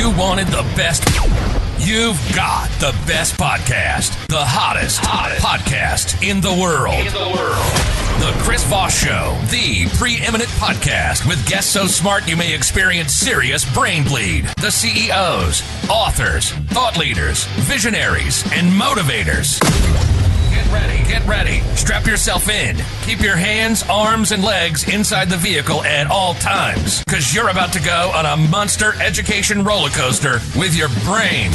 you wanted the best, you've got the best podcast. The hottest podcast in the world. The Chris Voss Show, the preeminent podcast with guests so smart you may experience serious brain bleed. The CEOs, authors, thought leaders, visionaries, and motivators. Get ready. Strap yourself in. Keep your hands, arms, and legs inside the vehicle at all times, because you're about to go on a monster education roller coaster with your brain.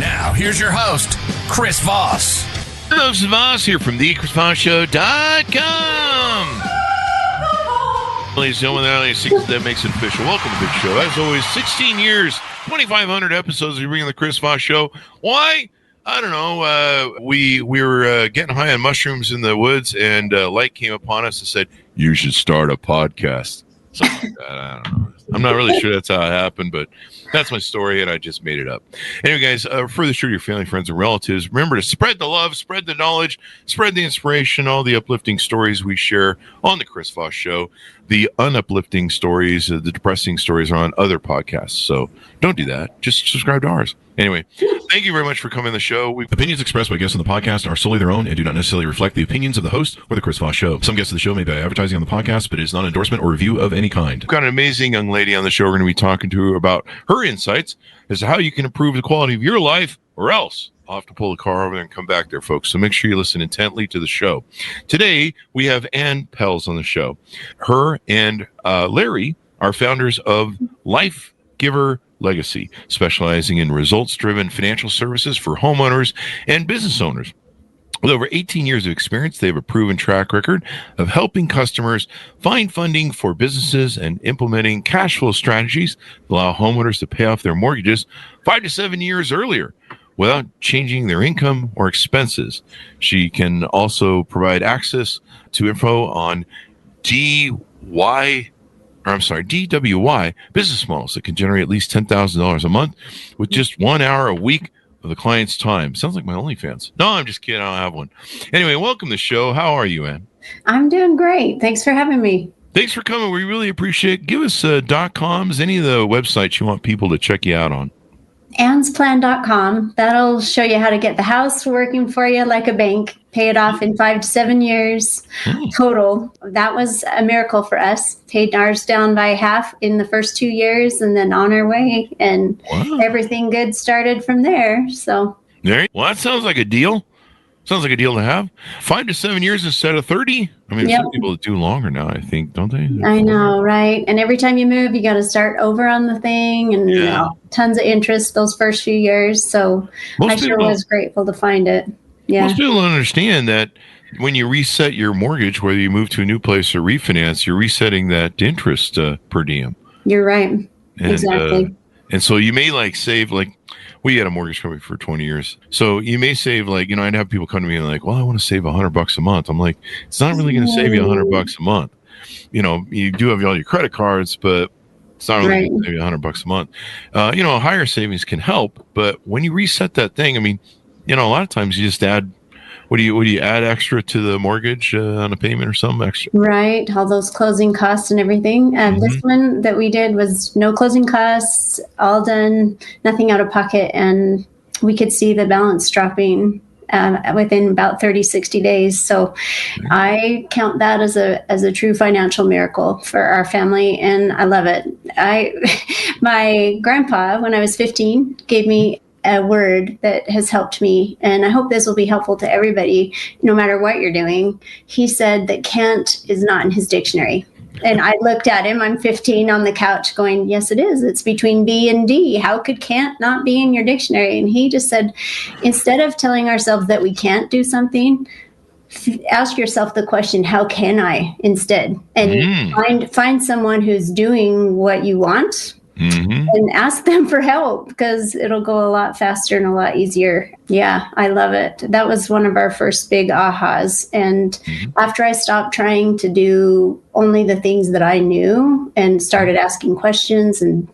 Now, here's your host, Chris Voss. Hello, this is Voss here from thechrisvossshow.com. Ladies and gentlemen, that makes it official. Welcome to the big show. As always, 16 years, 2,500 episodes of bringing the Chris Voss Show. Why? I don't know. We were getting high on mushrooms in the woods, and light came upon us and said, "You should start a podcast." Something like that. I don't know. I'm not really sure that's how it happened, but that's my story, and I just made it up. Anyway, guys, further sure to your family, friends, and relatives. Remember to spread the love, spread the knowledge, spread the inspiration, all the uplifting stories we share on the Chris Voss Show. The unuplifting stories, the depressing stories are on other podcasts, so don't do that. Just subscribe to ours. Anyway, thank you very much for coming on the show. Opinions expressed by guests on the podcast are solely their own and do not necessarily reflect the opinions of the host or the Chris Voss Show. Some guests of the show may be advertising on the podcast, but it is not an endorsement or review of any kind. We've got an amazing young lady on the show. We're going to be talking to her about her insights as to how you can improve the quality of your life, or else I'll have to pull the car over there and come back there, folks. So make sure you listen intently to the show. Today, we have Pells on the show. Her and Larry are founders of Life Giver Legacy, specializing in results-driven financial services for homeowners and business owners. With over 18 years of experience, they have a proven track record of helping customers find funding for businesses and implementing cash flow strategies that allow homeowners to pay off their mortgages 5 to 7 years earlier without changing their income or expenses. She can also provide access to info on DWY business models that can generate at least $10,000 a month with just 1 hour a week of the client's time. Sounds like my OnlyFans. No, I'm just kidding. I don't have one. Anyway, welcome to the show. How are you, Ann? I'm doing great. Thanks for having me. Thanks for coming. We really appreciate it. Give us .coms, any of the websites you want people to check you out on. AnsPlan.com. That'll show you how to get the house working for you like a bank, pay it off in 5 to 7 years total. That was a miracle for us. Paid ours down by half in the first 2 years and then on our way. And everything good started from there. So, well, that sounds like a deal. Sounds like a deal to have. 5 to 7 years instead of 30. I mean, some people do longer now, I think, don't they? I know, right? And every time you move, you got to start over on the thing, and you know, tons of interest those first few years. So I sure was grateful to find it. Yeah. Most people don't understand that when you reset your mortgage, whether you move to a new place or refinance, you're resetting that interest per diem. You're right. Exactly. And so you may save we had a mortgage company for 20 years. So you may save I'd have people come to me and well, I want to save $100 a month. I'm like, it's not really going to save you $100 a month. You know, you do have all your credit cards, but it's not really going to save you $100 a month. Higher savings can help, but when you reset that thing, I mean, a lot of times you just add, what do you add extra to the mortgage on a payment or something extra? Right. All those closing costs and everything. This one that we did was no closing costs, all done, nothing out of pocket. And we could see the balance dropping within about 30, 60 days. So I count that as a true financial miracle for our family. And I love it. My grandpa, when I was 15, gave me a word that has helped me, and I hope this will be helpful to everybody, no matter what you're doing. He said that can't is not in his dictionary. And I looked at him, I'm 15 on the couch going, yes, it is. It's between B and D. How could can't not be in your dictionary? And he just said, instead of telling ourselves that we can't do something, ask yourself the question, how can I instead? And find someone who's doing what you want. And ask them for help, because it'll go a lot faster and a lot easier. Yeah, I love it. That was one of our first big ahas. And after I stopped trying to do only the things that I knew and started asking questions and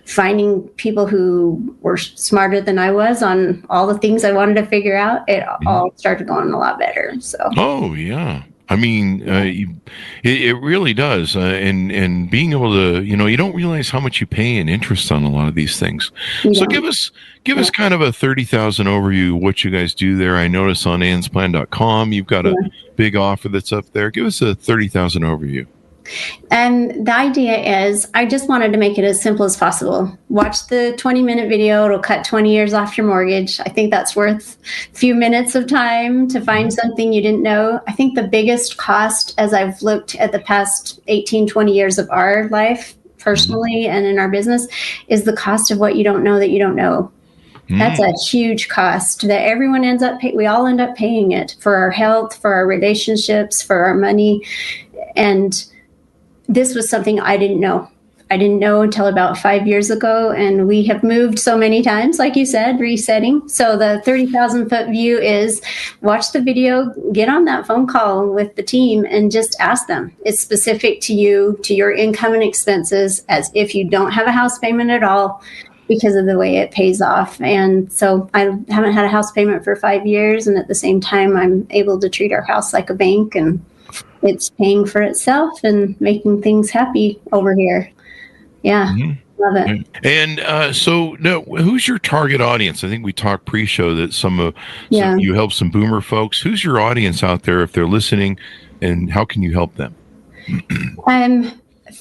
finding people who were smarter than I was on all the things I wanted to figure out, it all started going a lot better. So. Oh, yeah. I mean, it really does. And being able to, you don't realize how much you pay in interest on a lot of these things. So give us kind of a 30,000 overview of what you guys do there. I notice on annsplan.com, you've got a big offer that's up there. Give us a 30,000 overview. And the idea is, I just wanted to make it as simple as possible. Watch the 20-minute video. It'll cut 20 years off your mortgage. I think that's worth a few minutes of time to find something you didn't know. I think the biggest cost, as I've looked at the past 18, 20 years of our life personally and in our business, is the cost of what you don't know that you don't know. That's a huge cost that everyone ends up paying. We all end up paying it for our health, for our relationships, for our money. And this was something I didn't know. I didn't know until about 5 years ago. And we have moved so many times, like you said, resetting. So the 30,000 foot view is watch the video, get on that phone call with the team and just ask them. It's specific to you, to your income and expenses, as if you don't have a house payment at all, because of the way it pays off. And so I haven't had a house payment for 5 years. And at the same time, I'm able to treat our house like a bank, and it's paying for itself and making things happy over here. Yeah. Love it. And so who's your target audience? I think we talked pre-show that you help some boomer folks. Who's your audience out there if they're listening, and how can you help them?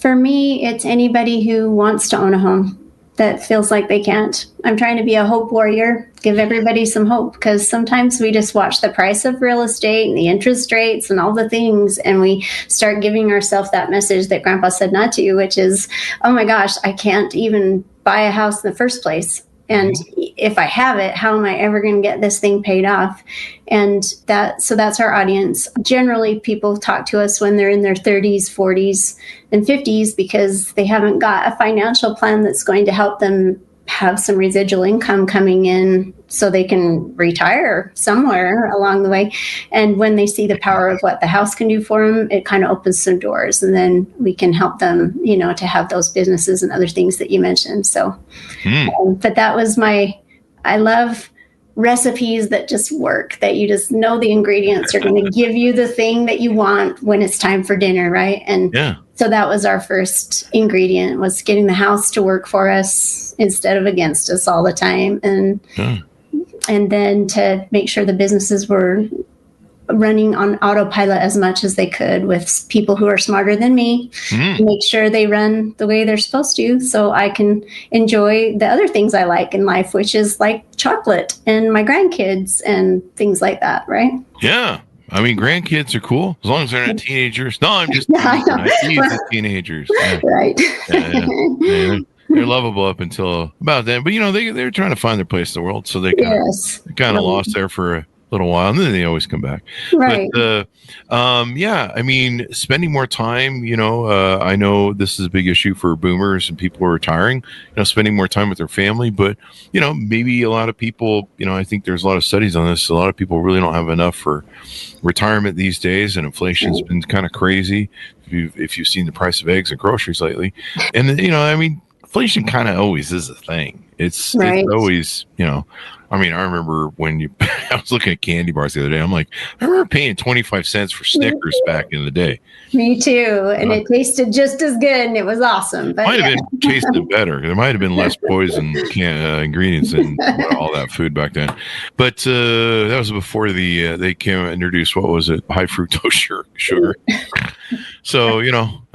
For me, it's anybody who wants to own a home that feels like they can't. I'm trying to be a hope warrior, give everybody some hope, because sometimes we just watch the price of real estate and the interest rates and all the things, and we start giving ourselves that message that Grandpa said not to, which is, oh my gosh, I can't even buy a house in the first place. And if I have it, how am I ever going to get this thing paid off? And so that's our audience. Generally, people talk to us when they're in their 30s, 40s, and 50s because they haven't got a financial plan that's going to help them have some residual income coming in so they can retire somewhere along the way. And when they see the power of what the house can do for them, it kind of opens some doors, and then we can help them, to have those businesses and other things that you mentioned. So, but that was I love recipes that just work, that you just know the ingredients are going to give you the thing that you want when it's time for dinner, right? And so that was our first ingredient, was getting the house to work for us instead of against us all the time. And then to make sure the businesses were running on autopilot as much as they could with people who are smarter than me, make sure they run the way they're supposed to, so I can enjoy the other things I like in life, which is like chocolate and my grandkids and things like that, right? Yeah. I mean, grandkids are cool as long as they're not teenagers. No, I'm just teenagers. Yeah. Right. Yeah. They're lovable up until about then, but they're trying to find their place in the world, so they kind of lost there for a little while, and then they always come back. Right. But I mean, spending more time. I know this is a big issue for boomers and people who are retiring. Spending more time with their family, but maybe a lot of people. I think there's a lot of studies on this. A lot of people really don't have enough for retirement these days, and inflation's been kind of crazy. If you've seen the price of eggs and groceries lately, and I mean, inflation kind of always is a thing. It's always, I mean, I remember when I was looking at candy bars the other day. I'm like, I remember paying 25 cents for Snickers back in the day. Me too. And it tasted just as good, and it was awesome. But might have been tasted better. There might have been less poison ingredients in all that food back then. But that was before they came and introduced, what was it? High fructose sugar. So,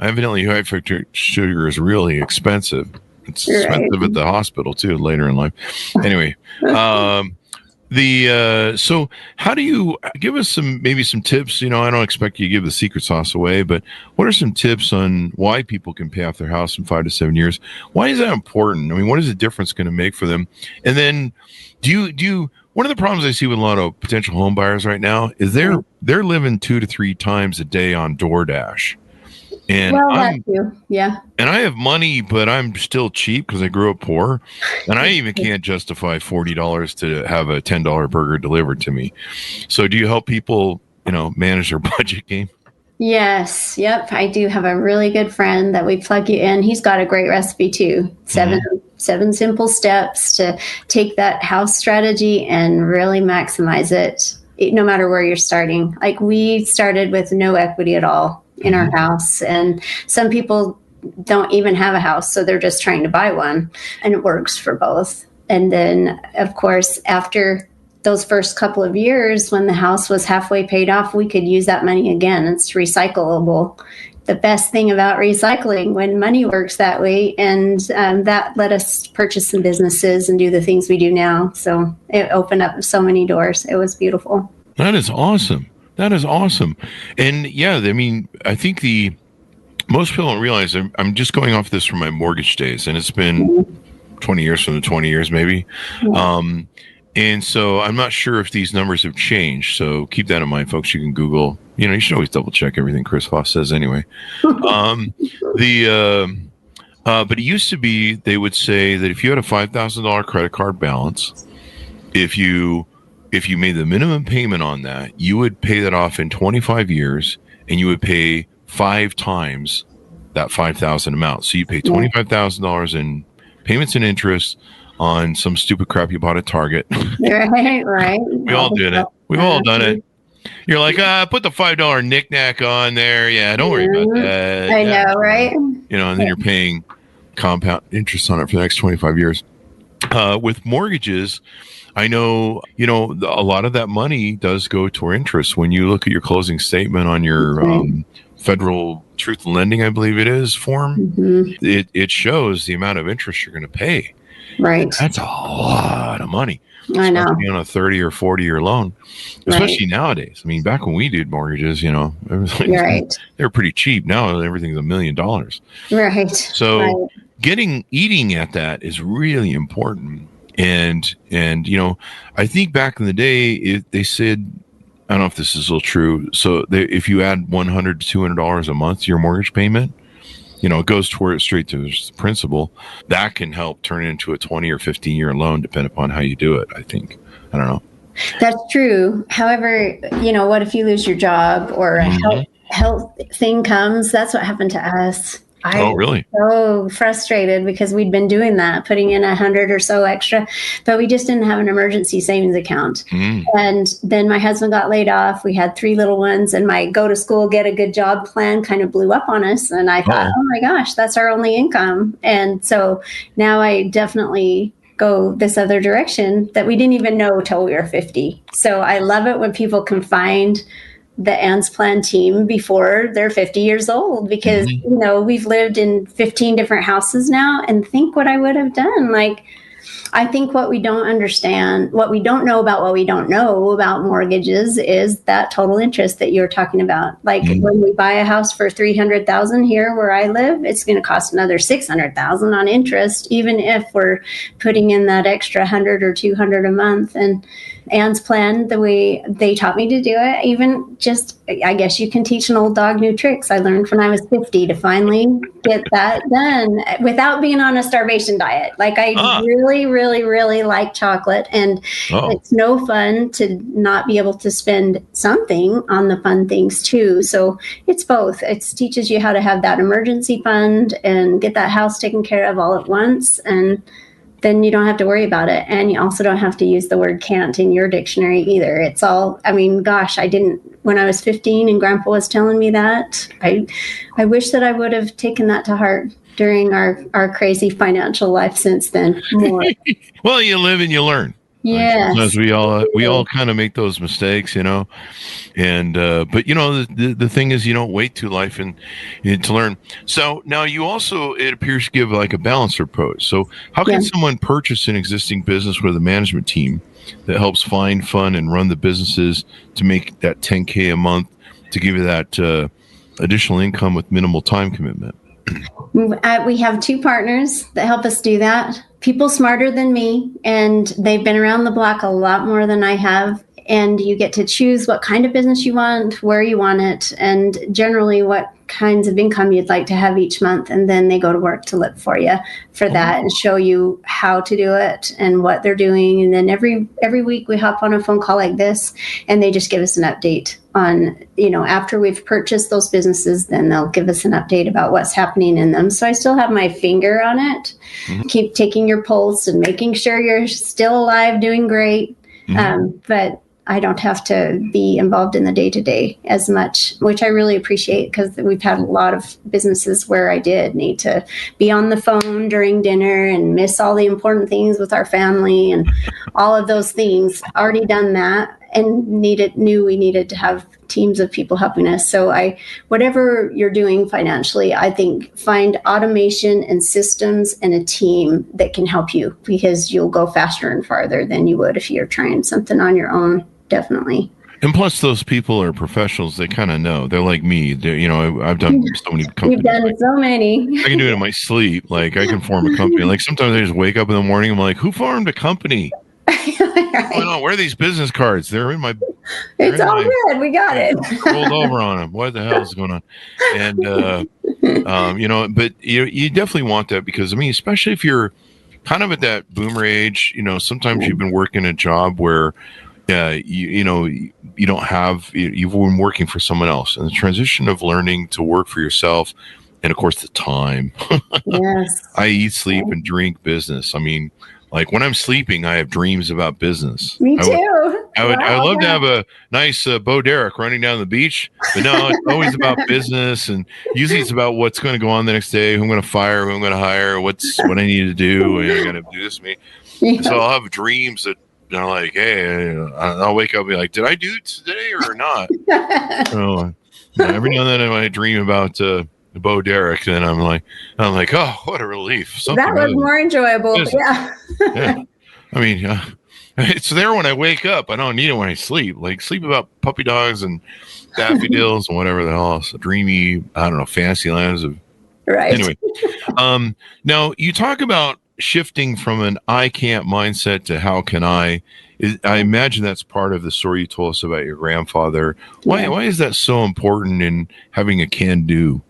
evidently high fructose sugar is really expensive. It's expensive at the hospital too later in life. Anyway, so how do you give us maybe some tips? I don't expect you to give the secret sauce away, but what are some tips on why people can pay off their house in 5 to 7 years? Why is that important? I mean, what is the difference going to make for them? And then do you one of the problems I see with a lot of potential home buyers right now is they're living 2 to 3 times a day on DoorDash. And and I have money, but I'm still cheap because I grew up poor, and I even can't justify $40 to have a $10 burger delivered to me. So, do you help people, manage their budget game? Yes. Yep. I do have a really good friend that we plug you in. He's got a great recipe too. Seven simple steps to take that house strategy and really maximize it no matter where you're starting. Like we started with no equity at all in our house, and some people don't even have a house, so they're just trying to buy one, and it works for both. And then, of course, after those first couple of years, when the house was halfway paid off, we could use that money again. It's recyclable. The best thing about recycling when money works that way, and that let us purchase some businesses and do the things we do now. So it opened up so many doors. It was beautiful. That is awesome. That is awesome. And yeah, I mean, I think most people don't realize I'm just going off this from my mortgage days, and it's been 20 years from the 20 years maybe. And so I'm not sure if these numbers have changed. So keep that in mind, folks. You can Google, you should always double check everything Chris Voss says anyway. But it used to be, they would say that if you had a $5,000 credit card balance, if you made the minimum payment on that, you would pay that off in 25 years, and you would pay 5 times that $5,000 amount. So you pay $25,000 in payments and interest on some stupid crap you bought at Target. Right. We all did it. We've all done it. You're like, put the $5 knickknack on there. Yeah, don't worry about that. I know, right? And then you're paying compound interest on it for the next 25 years. With mortgages, I know, a lot of that money does go toward interest. When you look at your closing statement on your federal truth in lending, I believe it is, form, it shows the amount of interest you're going to pay. Right. That's a lot of money. I know. On a 30 or 40-year loan, especially nowadays. I mean, back when we did mortgages, they were pretty cheap. Now everything's $1 million. Right. So eating at that is really important. And I think back in the day, they said, I don't know if this is still true. So if you add $100 to $200 a month to your mortgage payment, it goes straight to the principal. That can help turn it into a 20 or 15-year loan, depending upon how you do it, I think. I don't know. That's true. However, what if you lose your job or a health thing comes? That's what happened to us. Oh, really? So frustrated because we'd been doing that, putting in 100 or so extra, but we just didn't have an emergency savings account. And then my husband got laid off. We had 3 little ones, and my go to school, get a good job plan kind of blew up on us. And I thought, oh my gosh, that's our only income. And so now I definitely go this other direction that we didn't even know till we were 50. So I love it when people can find the ANDS Plan team before they're 50 years old, because, we've lived in 15 different houses now, and think what I would have done. Like, I think what we don't understand, what we don't know about what we don't know about mortgages is that total interest that you're talking about. Like when we buy a house for $300,000 here where I live, it's going to cost another $600,000 on interest, even if we're putting in that extra $100 or $200 a month. And ANDS Plan, the way they taught me to do it, even just, I guess you can teach an old dog new tricks. I learned when I was 50 to finally get that done without being on a starvation diet. Like I really, really, really like chocolate, and it's no fun to not be able to spend something on the fun things too. So it's both. It teaches you how to have that emergency fund and get that house taken care of all at once, and then you don't have to worry about it. And you also don't have to use the word can't in your dictionary either. It's all, I mean, gosh, I didn't, when I was 15 and Grandpa was telling me that, I wish that I would have taken that to heart during our crazy financial life since then. More. Well, you live and you learn. Yeah. Sometimes we all kind of make those mistakes, and but the thing is, you don't wait to life and to learn. So now you also, it appears to give like a balanced approach. So how can someone purchase an existing business with a management team that helps find, fund, and run the businesses to make that $10K a month to give you that additional income with minimal time commitment? We have 2 partners that help us do that. People smarter than me, and they've been around the block a lot more than I have. And you get to choose what kind of business you want, where you want it, and generally what kinds of income you'd like to have each month. And then they go to work to look for you for that and show you how to do it and what they're doing. And then every week we hop on a phone call like this, and they just give us an update on, after we've purchased those businesses, then they'll give us an update about what's happening in them. So I still have my finger on it. Keep taking your pulse and making sure you're still alive, doing great. But I don't have to be involved in the day-to-day as much, which I really appreciate, because we've had a lot of businesses where I did need to be on the phone during dinner and miss all the important things with our family and all of those things. Already done that, and knew we needed to have teams of people helping us. So whatever you're doing financially, I think find automation and systems and a team that can help you, because you'll go faster and farther than you would if you're trying something on your own. Definitely. And plus, those people are professionals. They kind of know. They're like me. I've done so many companies. You've done so many. I can do it in my sleep. Like, I can form a company. Like, sometimes I just wake up in the morning. I'm like, who formed a company? Right. Oh, no, where are these business cards? They're in my. It's all good. We got it. Rolled over on them. What the hell is going on? And but you definitely want that, because especially if you're kind of at that boomer age, sometimes you've been working a job where you don't have, you've been working for someone else, and the transition of learning to work for yourself, and of course the time. Yes. I eat, sleep, and drink business. Like, when I'm sleeping, I have dreams about business. Me too. I would love to have a nice Bo Derek running down the beach, but no, it's always about business, and usually it's about what's going to go on the next day, who I'm going to fire, who I'm going to hire, what I need to do, and I got to do this. Yeah. So I'll have dreams that are like, hey, I'll wake up and be like, did I do it today or not? Every now and then I might dream about Bo Derek, then I'm like, oh, what a relief! That was more enjoyable. Yeah. It's there when I wake up. I don't need it when I sleep. Like, sleep about puppy dogs and daffodils and whatever the hell else. Dreamy, I don't know, fantasy lands of. Right. Anyway, now you talk about shifting from an I can't mindset to how can I. I imagine that's part of the story you told us about your grandfather. Why is that so important in having a can do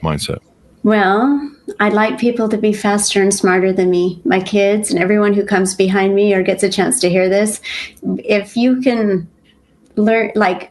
mindset? Well, I'd like people to be faster and smarter than me, my kids and everyone who comes behind me or gets a chance to hear this. If you can learn, like,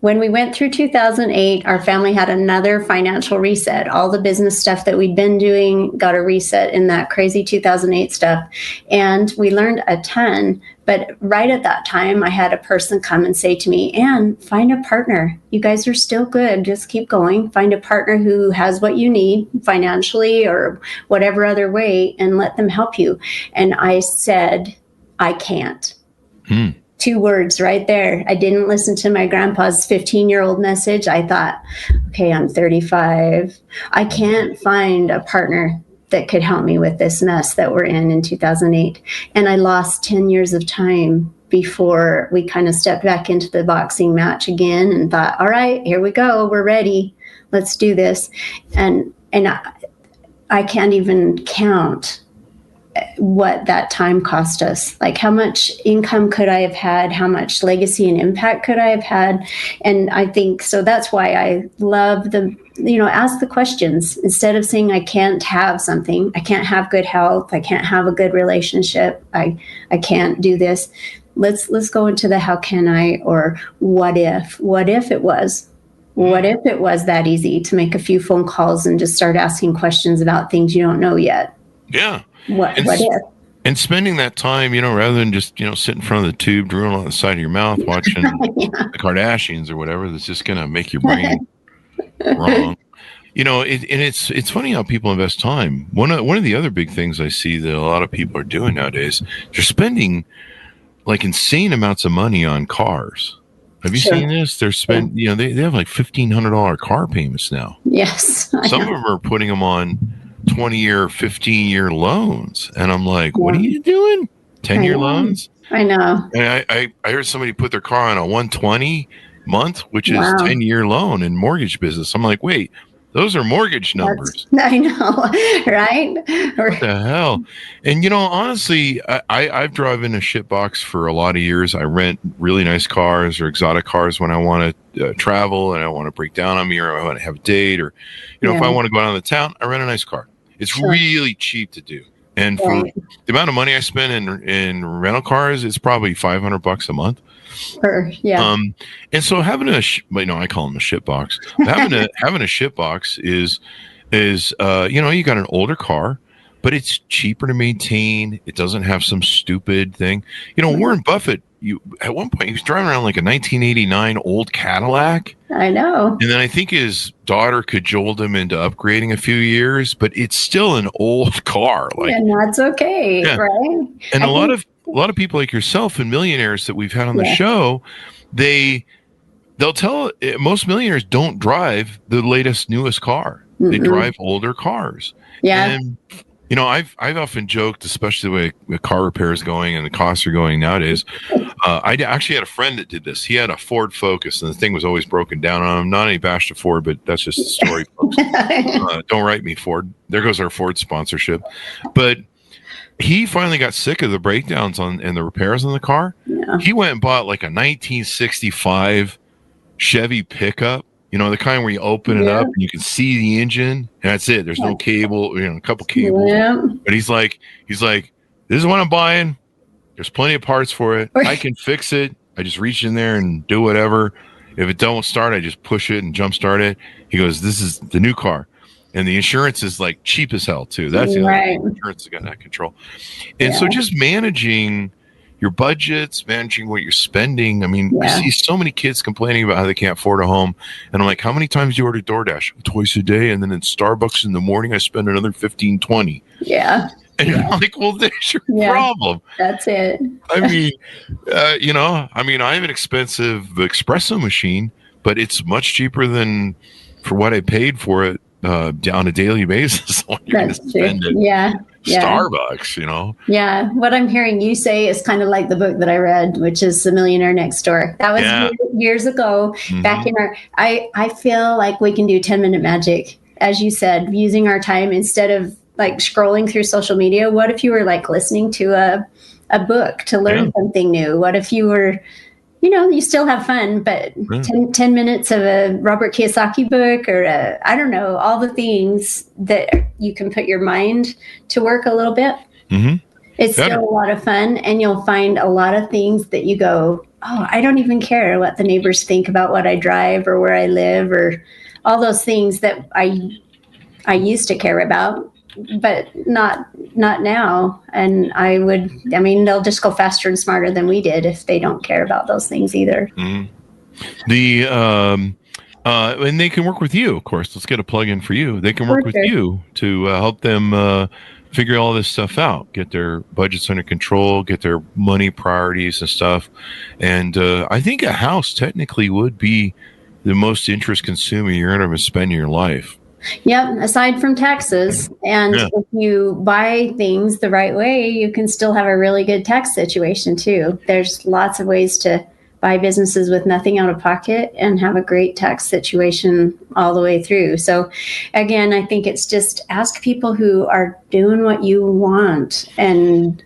when we went through 2008, our family had another financial reset. All the business stuff that we'd been doing got a reset in that crazy 2008 stuff. And we learned a ton. But right at that time, I had a person come and say to me, Ann, find a partner. You guys are still good. Just keep going. Find a partner who has what you need financially or whatever other way, and let them help you. And I said, I can't. 2 words right there. I didn't listen to my grandpa's 15-year-old message. I thought, okay, I'm 35. I can't find a partner that could help me with this mess that we're in 2008. And I lost 10 years of time before we kind of stepped back into the boxing match again and thought, all right, here we go. We're ready. Let's do this. And I can't even count what that time cost us. Like, how much income could I have had? How much legacy and impact could I have had? And I think, so that's why I love ask the questions instead of saying, I can't have something. I can't have good health. I can't have a good relationship. I can't do this. Let's go into the how can I, or what if it was that easy to make a few phone calls and just start asking questions about things you don't know yet. Yeah. What if? And spending that time, rather than just, sit in front of the tube, drooling on the side of your mouth, watching the Kardashians or whatever, that's just going to make your brain wrong. It's funny how people invest time. One of the other big things I see that a lot of people are doing nowadays, they're spending like insane amounts of money on cars. Have you seen this? They're they have like $1,500 car payments now. Yes. Some of them are putting them on 20-year, 15-year loans. And I'm like, what are you doing? 10-year loans? I know. And I heard somebody put their car on a 120 month, which is 10-year loan in mortgage business. I'm like, wait, those are mortgage numbers. I know, right? What the hell? And, honestly, I've driven a shitbox for a lot of years. I rent really nice cars or exotic cars when I want to travel and I want to break down on me, or I want to have a date, or, if I want to go out of the town, I rent a nice car. It's really cheap to do. And for the amount of money I spend in rental cars, it's probably $500 a month. And so having I call them a shit box. Having a shit box is you got an older car, but it's cheaper to maintain. It doesn't have some stupid thing. You know, Warren Buffett, at one point he was driving around like a 1989 old Cadillac. I know. And then I think his daughter cajoled him into upgrading a few years, but it's still an old car. Like, and that's okay, yeah. right? And a lot of people like yourself and millionaires that we've had on the show, they'll tell most millionaires don't drive the latest, newest car. They drive older cars. Yeah. And you know, I've often joked, especially the way the car repair is going and the costs are going nowadays. I actually had a friend that did this. He had a Ford Focus, and the thing was always broken down on him. Not any bash to Ford, but that's just the story, folks. Don't write me, Ford. There goes our Ford sponsorship. But he finally got sick of the breakdowns and the repairs on the car. Yeah. He went and bought like a 1965 Chevy pickup. You know, the kind where you open it up and you can see the engine, and that's it. There's no cable, you know, a couple cables. Yeah. But he's like, this is what I'm buying. There's plenty of parts for it. I can fix it. I just reach in there and do whatever. If it don't start, I just push it and jump start it. He goes, this is the new car. And the insurance is like cheap as hell too. That's the other thing. Insurance has got that control. And so just managing your budgets, managing what you're spending. I mean, I see so many kids complaining about how they can't afford a home. And I'm like, how many times do you order DoorDash? Twice a day. And then in Starbucks in the morning, I spend another 15, 20. Yeah. And you're like, well, there's your problem. That's it. I mean, you know, I have an expensive espresso machine, but it's much cheaper than for what I paid for it on a daily basis. That's true. Yeah. Starbucks, you know. Yeah, what I'm hearing you say is kind of like the book that I read, which is The Millionaire Next Door. That was years ago. Back in our, I feel like we can do 10-minute magic, as you said, using our time instead of like scrolling through social media. What if you were like listening to a book to learn something new? What if you were, you know, you still have fun, but 10 minutes of a Robert Kiyosaki book or I don't know, all the things that you can put your mind to work a little bit. It's still a lot of fun, and you'll find a lot of things that you go, oh, I don't even care what the neighbors think about what I drive or where I live or all those things that I used to care about, but not now. And they'll just go faster and smarter than we did if they don't care about those things either. And they can work with you, of course. Let's get a plug in for you. They can work with you to help them figure all this stuff out, get their budgets under control, get their money priorities and stuff. And I think a house technically would be the most interest consuming you're going to spend in your life. Yep, aside from taxes. And if you buy things the right way, you can still have a really good tax situation too. There's lots of ways to buy businesses with nothing out of pocket and have a great tax situation all the way through. So again, I think it's just ask people who are doing what you want and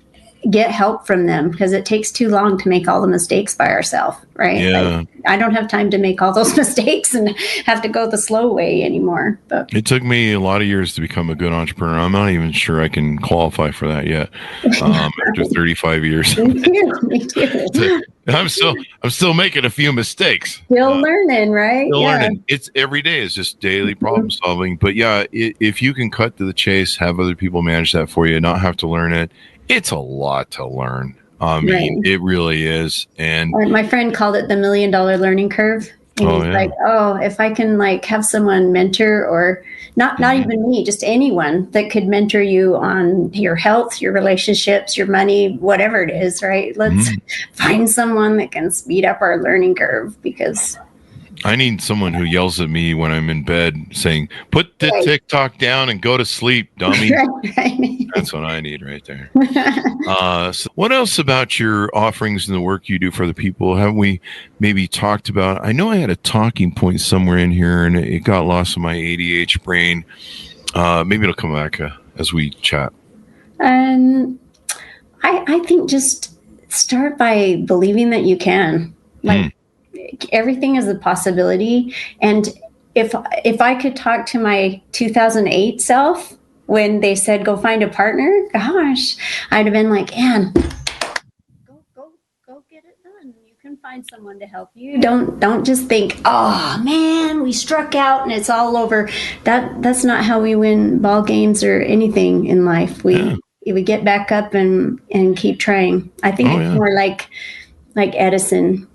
get help from them, because it takes too long to make all the mistakes by ourselves, right? Yeah. Like, I don't have time to make all those mistakes and have to go the slow way anymore. But it took me a lot of years to become a good entrepreneur. I'm not even sure I can qualify for that yet. After 35 years. Me too. I'm still making a few mistakes. Still learning, right? Still learning. It's every day is just daily problem solving. But if you can cut to the chase, have other people manage that for you, not have to learn it. It's a lot to learn. I mean, it really is. And my friend called it the $1 million learning curve. And he's like, oh, if I can like have someone mentor, or not even me, just anyone that could mentor you on your health, your relationships, your money, whatever it is, right? Let's find someone that can speed up our learning curve, because I need someone who yells at me when I'm in bed saying, put the TikTok down and go to sleep, dummy. That's what I need right there. So what else about your offerings and the work you do for the people have we maybe talked about? I know I had a talking point somewhere in here and it got lost in my ADH brain. Maybe it'll come back as we chat. I think just start by believing that you can. Everything is a possibility. And if I could talk to my 2008 self when they said, go find a partner, gosh, I'd have been like, Ann, go get it done. You can find someone to help you. Don't just think, oh man, we struck out and it's all over. That's not how we win ball games or anything in life. We get back up and keep trying. I think it's more like Edison.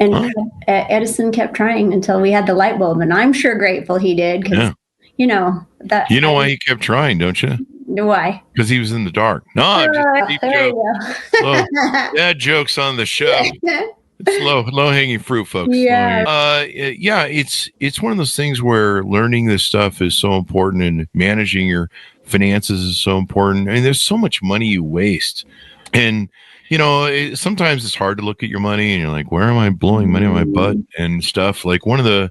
And Edison kept trying until we had the light bulb, and I'm sure grateful he did because why he kept trying, don't you? Why? Because he was in the dark. No, I'm just deep joke. Dad jokes on the show. It's low hanging fruit, folks. Yeah. It's one of those things where learning this stuff is so important, and managing your finances is so important. I mean, there's so much money you waste, and sometimes it's hard to look at your money and you're like, where am I blowing money on my butt and stuff? Like one of the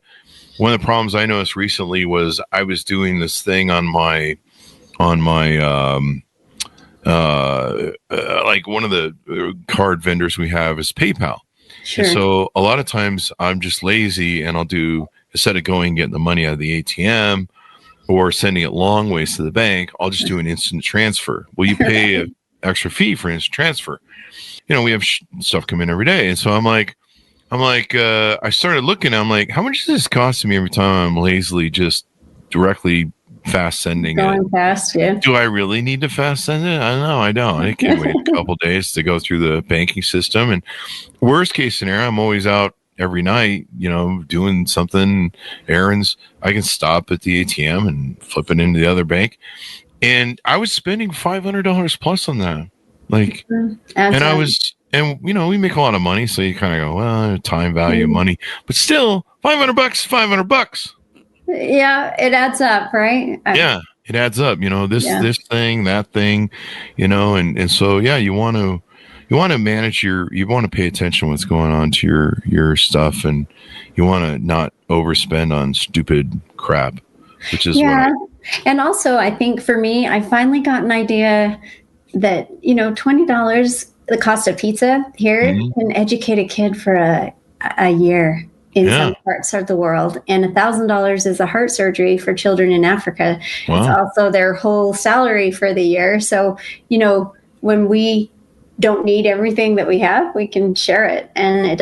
problems I noticed recently was I was doing this thing on my like one of the card vendors we have is PayPal. Sure. And so a lot of times I'm just lazy and I'll do, instead of going and getting the money out of the ATM or sending it long ways to the bank, I'll just do an instant transfer. Well, you pay an extra fee for instant transfer. We have stuff come in every day. And so I'm like, I started looking, I'm like, how much is this costing me every time I'm lazily just directly fast sending going it? fast, yeah. Do I really need to fast send it? I know I don't. I can wait a couple days to go through the banking system. And worst case scenario, I'm always out every night, doing something, errands. I can stop at the ATM and flip it into the other bank. And I was spending $500 plus on that. Like, and we make a lot of money, so you kind of go, well, time value of money, but still $500. Yeah, it adds up, right? Yeah, it adds up. This thing, that thing, and so you want to manage you want to pay attention to what's going on to your stuff, and you want to not overspend on stupid crap, which is And also, I think for me, I finally got an idea that, $20, the cost of pizza here can educate a kid for a year in some parts of the world. And $1,000 is a heart surgery for children in Africa. Wow. It's also their whole salary for the year. So, when we don't need everything that we have, we can share it. And it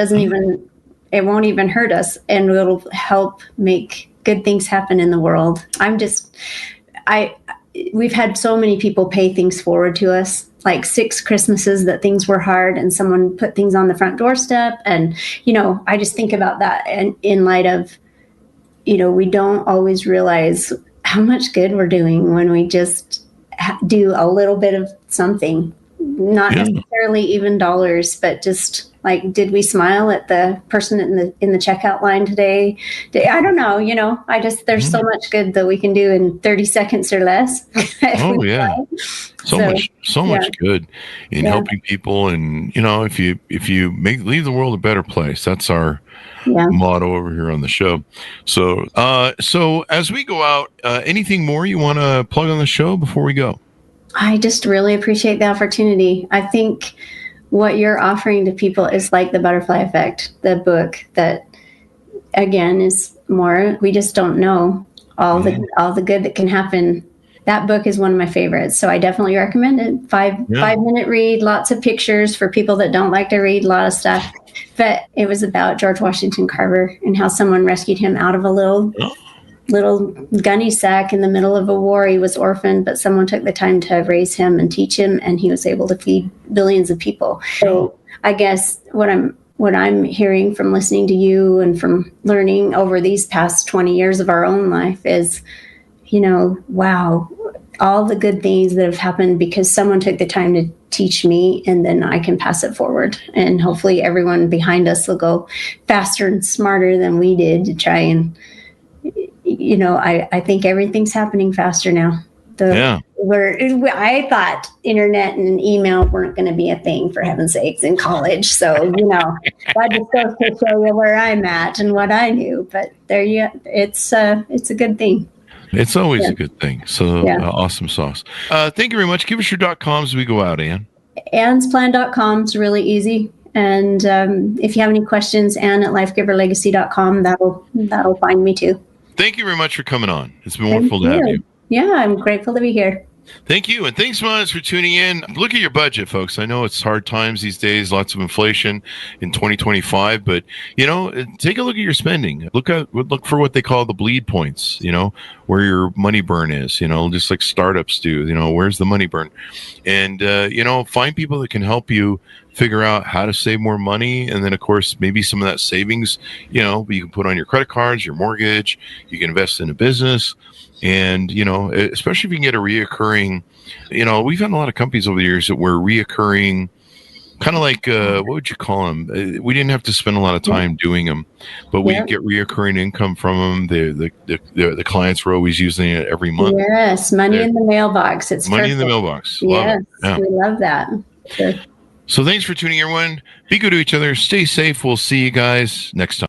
won't even hurt us. And it'll help make good things happen in the world. We've had so many people pay things forward to us, like 6 Christmases that things were hard and someone put things on the front doorstep. And, I just think about that and in light of, we don't always realize how much good we're doing when we just do a little bit of something, not necessarily even dollars, but just like, did we smile at the person in the checkout line today? I don't know. There's so much good that we can do in 30 seconds or less. Oh yeah. So much good in helping people. And, if you leave the world a better place, that's our motto over here on the show. So as we go out, anything more you want to plug on the show before we go? I just really appreciate the opportunity. I think what you're offering to people is like the butterfly effect, the book that, again, is more, we just don't know all the good that can happen. That book is one of my favorites. So I definitely recommend it. 5-minute read, lots of pictures for people that don't like to read a lot of stuff. But it was about George Washington Carver and how someone rescued him out of a little gunny sack in the middle of a war. He was orphaned, but someone took the time to raise him and teach him, and he was able to feed billions of people. So I guess what I'm hearing from listening to you and from learning over these past 20 years of our own life is, wow, all the good things that have happened because someone took the time to teach me, and then I can pass it forward. And hopefully everyone behind us will go faster and smarter than we did to try and, I think everything's happening faster now. I thought internet and email weren't going to be a thing, for heaven's sakes, in college. So, that just goes to show you where I'm at and what I knew. But it's a good thing. It's always a good thing. So awesome sauce. Thank you very much. Give us your .coms as we go out, Ann. Ann'sPlan.com is really easy. And if you have any questions, Ann@lifegiverlegacy.com, that'll find me too. Thank you very much for coming on. It's been wonderful to have you. Yeah, I'm grateful to be here. Thank you. And thanks so much for tuning in. Look at your budget, folks. I know it's hard times these days, lots of inflation in 2025, but, take a look at your spending. Look for what they call the bleed points, where your money burn is, just like startups do, where's the money burn? And, find people that can help you figure out how to save more money. And then, of course, maybe some of that savings, you can put on your credit cards, your mortgage, you can invest in a business. And, especially if you can get a reoccurring, we've had a lot of companies over the years that were reoccurring, kind of like, what would you call them? We didn't have to spend a lot of time doing them, but we get reoccurring income from them. The clients were always using it every month. Yes, money in the mailbox. It's money perfect. in the mailbox. Yes, yeah. We love that. Sure. So thanks for tuning in, everyone. Be good to each other. Stay safe. We'll see you guys next time.